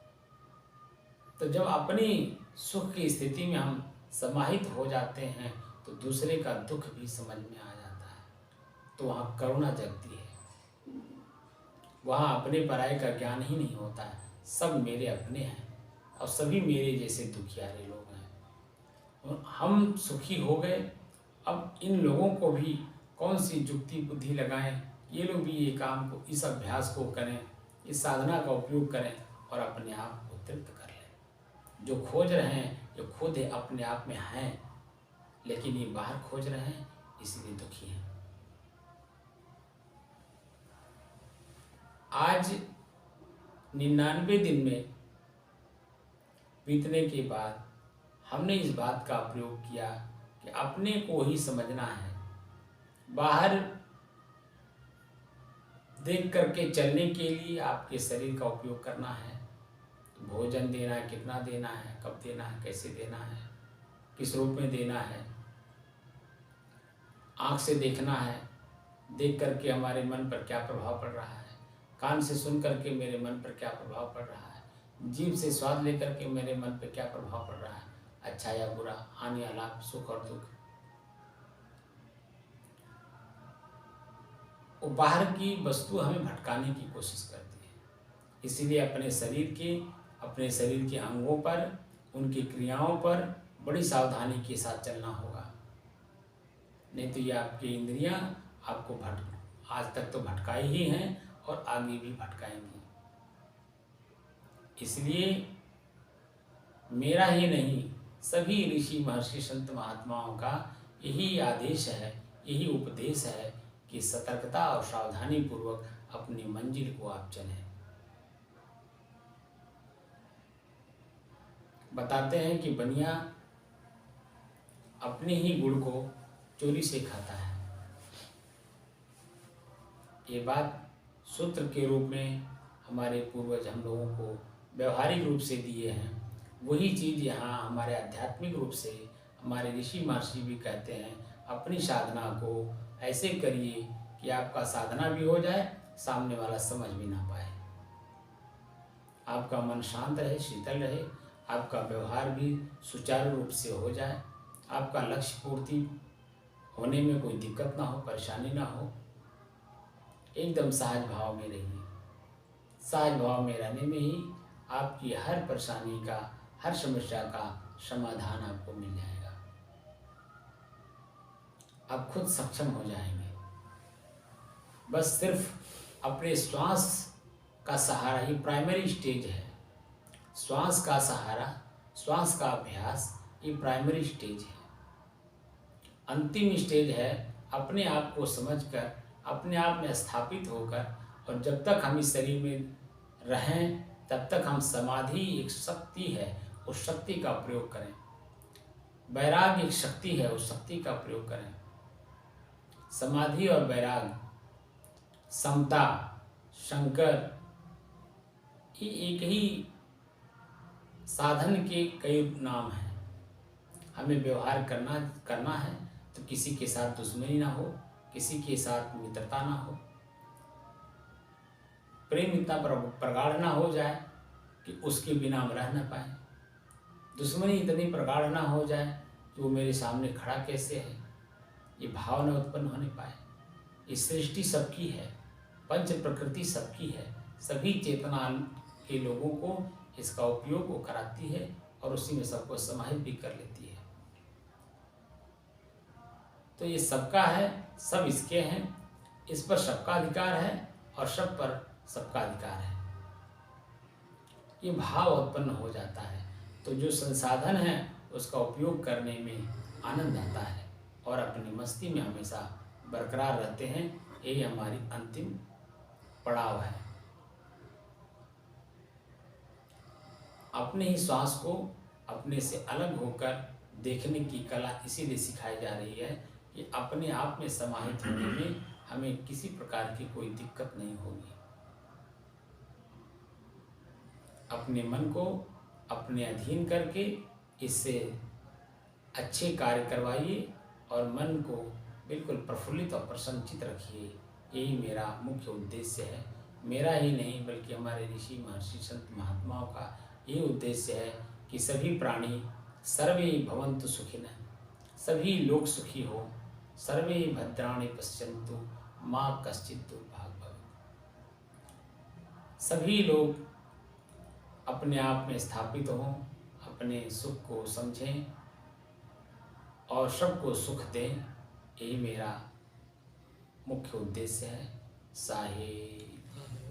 तो जब अपनी सुख की स्थिति में हम समाहित हो जाते हैं तो दूसरे का दुख भी समझ में आ जाता है, तो वहाँ करुणा जगती है। वहाँ अपने पराये का ज्ञान ही नहीं होता है। सब मेरे अपने हैं और सभी मेरे जैसे दुखियारे लोग हैं। और हम सुखी हो गए। अब इन लोगों को भी कौन सी युक्ति बुद्धि लगाएं, ये लोग भी ये काम को, इस अभ्यास को करें, इस साधना का उपयोग करें और अपने आप को तृप्त कर लें। जो खोज रहे हैं ये खुद अपने आप में हैं, लेकिन ये बाहर खोज रहे हैं इसलिए दुखी हैं। आज 99 दिन में बीतने के बाद हमने इस बात का प्रयोग किया कि अपने को ही समझना है। बाहर देख करके चलने के लिए आपके शरीर का उपयोग करना है। भोजन देना है, कितना देना है, कब देना है, कैसे देना है, किस रूप में देना है। आँख से देखना है, देख करके हमारे मन पर क्या प्रभाव पड़ रहा है। कान से सुन करके मेरे मन पर क्या प्रभाव पड़ रहा है। जीभ से स्वाद लेकर के मेरे मन पर क्या प्रभाव पड़ रहा है, अच्छा या बुरा, हानि या लाभ, सुख और दुख। वो बाहर की वस्तु हमें भटकाने की कोशिश करती है। इसीलिए अपने शरीर के अंगों पर, उनकी क्रियाओं पर बड़ी सावधानी के साथ चलना होगा। नहीं तो ये आपकी इंद्रियां आपको आज तक तो भटकाई ही हैं और आगे भी भटकाएंगी। इसलिए मेरा ही नहीं, सभी ऋषि महर्षि संत महात्माओं का यही आदेश है, यही उपदेश है कि सतर्कता और सावधानी पूर्वक अपनी मंजिल को आप चलें। बताते हैं कि बनिया अपने ही गुड़ को चोरी से खाता है। ये बात सूत्र के रूप में हमारे पूर्वज हम लोगों को व्यवहारिक रूप से दिए हैं। वही चीज़ यहाँ हमारे आध्यात्मिक रूप से हमारे ऋषि महर्षि भी कहते हैं, अपनी साधना को ऐसे करिए कि आपका साधना भी हो जाए, सामने वाला समझ भी ना पाए। आपका मन शांत रहे, शीतल रहे, आपका व्यवहार भी सुचारू रूप से हो जाए, आपका लक्ष्य पूर्ति होने में कोई दिक्कत ना हो, परेशानी ना हो। एकदम सहज भाव में रहिए। सहज भाव में रहने में ही आपकी हर परेशानी का, हर समस्या का समाधान आपको मिल जाएगा। आप खुद सक्षम हो जाएंगे। बस सिर्फ अपने श्वास का सहारा ही प्राइमरी स्टेज है। श्वास का सहारा, श्वास का अभ्यास, ये प्राइमरी स्टेज है। अंतिम स्टेज है अपने आप को समझकर, अपने आप में स्थापित होकर, और जब तक हम इस शरीर में रहें तब तक हम समाधि एक शक्ति है, उस शक्ति का प्रयोग करें। वैराग्य एक शक्ति है, उस शक्ति का प्रयोग करें। समाधि और वैराग्य, समता, शंकर, ये एक ही साधन के कई नाम हैं। हमें व्यवहार करना है तो किसी के साथ दुश्मनी ना हो, किसी के साथ मित्रता ना हो, प्रेम इतना प्रगाढ़ ना हो जाए कि उसके बिना हम रह न पाए, दुश्मनी इतनी प्रगाढ़ ना हो जाए कि वो मेरे सामने खड़ा कैसे है, ये भाव न उत्पन्न होने पाए। ये सृष्टि सबकी है, पंच प्रकृति सबकी है, सभी चेतना के लोगों को इसका उपयोग वो कराती है और उसी में सबको समाहित भी कर लेती है। तो ये सबका है, सब इसके हैं, इस पर सबका अधिकार है और सब पर सबका अधिकार है। ये भाव उत्पन्न हो जाता है तो जो संसाधन है उसका उपयोग करने में आनंद आता है और अपनी मस्ती में हमेशा बरकरार रहते हैं। यही हमारी अंतिम पड़ाव है। अपने ही श्वास को अपने से अलग होकर देखने की कला इसीलिए सिखाई जा रही है कि अपने आप में समाहित होने में हमें किसी प्रकार की कोई दिक्कत नहीं होगी। अपने मन को अपने अधीन करके इससे अच्छे कार्य करवाइए और मन को बिल्कुल प्रफुल्लित और प्रसन्नचित रखिए। यही मेरा मुख्य उद्देश्य है। मेरा ही नहीं बल्कि हमारे ऋषि महर्षि संत महात्माओं का ये उद्देश्य है कि सभी प्राणी सर्वे भवन्तु सुखिनः, सभी लोग सुखी हो, सर्वे भद्राणि पश्यन्तु माँ कश्चित् दुर्भाग् भवेत्। सभी लोग अपने आप में स्थापित हों, अपने सुख को समझें और सबको सुख दें, यही मेरा मुख्य उद्देश्य है। साहिब।